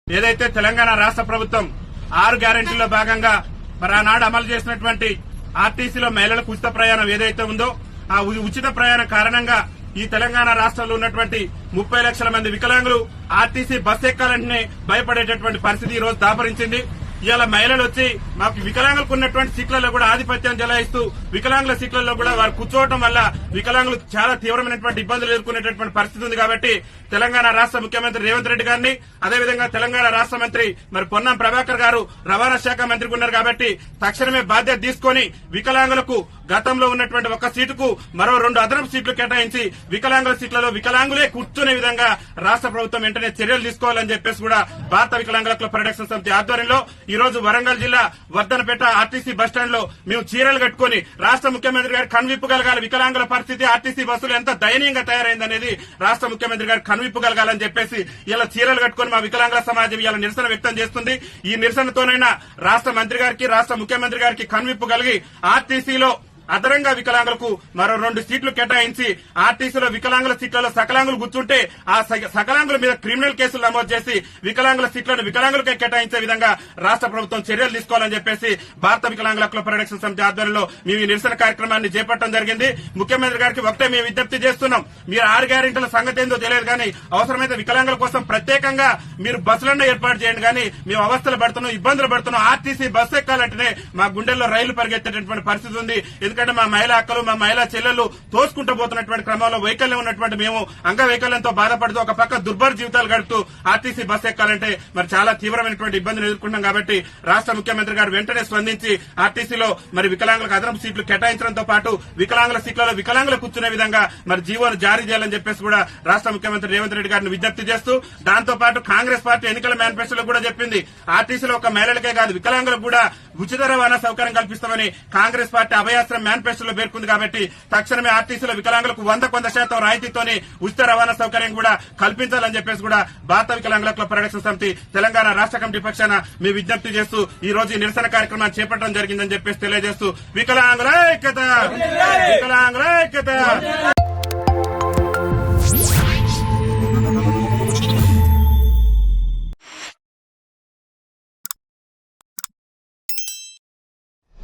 ఏదైతే తెలంగాణ రాష్ట్ర ప్రభుత్వం 6 గ్యారెంటీల్లో భాగంగా మరి ఆనాడు అమలు చేసినటువంటి ఆర్టీసీలో మహిళలకు ఉచిత ప్రయాణం ఏదైతే ఉందో ఆ ఉచిత ప్రయాణం కారణంగా ఈ తెలంగాణ రాష్ట్రంలో ఉన్నటువంటి 30 లక్షల మంది వికలాంగులు ఆర్టీసీ బస్ ఎక్కాలంటేనే భయపడేటటువంటి పరిస్థితి ఈ రోజు దాపరించింది. ఇవాళ మహిళలు వచ్చి మాకు వికలాంగులకు ఉన్నటువంటి సీట్లలో కూడా ఆధిపత్యం చెలాయిస్తూ వికలాంగుల సీట్లలో కూడా వారు కూర్చోవడం వల్ల వికలాంగులు చాలా తీవ్రమైనటువంటి ఇబ్బందులు ఎదుర్కొనేటటువంటి పరిస్థితి ఉంది. కాబట్టి తెలంగాణ రాష్ట్ర ముఖ్యమంత్రి రేవంత్ రెడ్డి గారిని అదేవిధంగా తెలంగాణ రాష్ట్ర మంత్రి మరి పొన్నం ప్రభాకర్ గారు రవాణా శాఖ మంత్రికి ఉన్నారు కాబట్టి తక్షణమే బాధ్యత తీసుకుని వికలాంగులకు గతంలో ఉన్నటువంటి ఒక సీటుకు మరో 2 అదనపు సీట్లు కేటాయించి వికలాంగుల సీట్లలో వికలాంగులే కూర్చునే విధంగా రాష్ట్ర ప్రభుత్వం వెంటనే చర్యలు తీసుకోవాలని చెప్పేసి కూడా భారత వికలాంగుల హక్కుల పరిరక్షణ సమితి ఆధ్వర్యంలో ఈ రోజు వరంగల్ జిల్లా వర్ధనపేట ఆర్టీసీ బస్టాండ్ లో మేము చీరలు కట్టుకుని రాష్ట్ర ముఖ్యమంత్రి గారు కనువిప్పగలగాలి, వికలాంగుల పరిస్థితి ఆర్టీసీ బస్సులు ఎంత దయనీయంగా తయారైందనేది రాష్ట్ర ముఖ్యమంత్రి గారు కనువిప్పగలగాలని చెప్పేసి ఇలా చీరలు కట్టుకుని మా వికలాంగుల సమాజం ఇలా నిరసన వ్యక్తం చేస్తుంది. ఈ నిరసనతోనైనా రాష్ట్ర మంత్రి గారికి రాష్ట్ర ముఖ్యమంత్రి గారికి కనువిప్పగలిగి ఆర్టీసీలో అదనంగా వికలాంగులకు మరో 2 సీట్లు కేటాయించి ఆర్టీసీలో వికలాంగుల సీట్లలో సకలాంగులు కూర్చుంటే ఆ సకలాంగుల మీద క్రిమినల్ కేసులు నమోదు చేసి వికలాంగుల సీట్లను వికలాంగులకే కేటాయించే విధంగా రాష్ట్ర ప్రభుత్వం చర్యలు తీసుకోవాలని చెప్పేసి భారత వికలాంగుల హక్కుల పరిరక్షణ సమితి ఆధ్వర్యంలో మేము ఈ నిరసన కార్యక్రమాన్ని చేపట్టడం జరిగింది. ముఖ్యమంత్రి గారికి ఒకటే మేము విజ్ఞప్తి చేస్తున్నాం, మీరు 6 గ్యారెంటీల సంగతి ఏందో తెలియదు కానీ అవసరమైతే వికలాంగుల కోసం ప్రత్యేకంగా మీరు బస్సులను ఏర్పాటు చేయండి. కానీ మేము అవస్థలు పడుతున్నాం, ఇబ్బందులు పడుతున్నాం. ఆర్టీసీ బస్సు ఎక్కాలంటేనే మా గుండెల్లో రైలు పరిగెత్తేటటువంటి పరిస్థితి ఉంది. ఎందుకంటే మా మహిళా అక్కలు మా మహిళా చెల్లెలు తోసుకుంటూ పోతున్నటువంటి క్రమంలో వైకల్యం ఉన్నటువంటి మేము అంగవైకల్యంతో బాధపడుతూ ఒక పక్క దుర్భర జీవితాలు గడుపుతూ ఆర్టీసీ బస్సు ఎక్కాలంటే మరి చాలా తీవ్రమైనటువంటి ఇబ్బందులు ఎదుర్కొంటున్నాం. కాబట్టి రాష్ట్ర ముఖ్యమంత్రి గారు వెంటనే స్పందించి ఆర్టీసీలో మరి వికలాంగులకు అదనపు సీట్లు కేటాయించడంతో పాటు వికలాంగుల సీట్లలో వికలాంగులు కూర్చునే విధంగా మరి జీవోను జారీ చేయాలని చెప్పేసి కూడా రాష్ట్ర ముఖ్యమంత్రి రేవంత్ రెడ్డి గారిని విజ్ఞప్తి చేస్తూ దాంతో పాటు కాంగ్రెస్ పార్టీ ఎన్నికల మేనిఫెస్టోలో కూడా చెప్పింది ఆర్టీసీలో ఒక మహిళలకే కాదు వికలాంగులకు కూడా ఉచిత రవాణా సౌకర్యం కల్పిస్తామని కాంగ్రెస్ పార్టీ అభయాస్త్రం మేనిఫెస్టోలో పేర్కొంది. కాబట్టి తక్షణమే ఆర్టీసీలో వికలాంగులకు 100% రాయితీతోనే ఉచిత రవాణా సౌకర్యం కూడా కల్పించాలని చెప్పేసి కూడా భారత వికలాంగుల హక్కుల పరిరక్షణ సమితి తెలంగాణ రాష్ట్ర కమిటీ పక్షాన మేము విజ్ఞప్తి చేస్తూ ఈ రోజు ఈ నిరసన కార్యక్రమాన్ని చేపట్టడం జరిగిందని చెప్పేసి తెలియజేస్తూ వికలాంగుల ఐక్యత.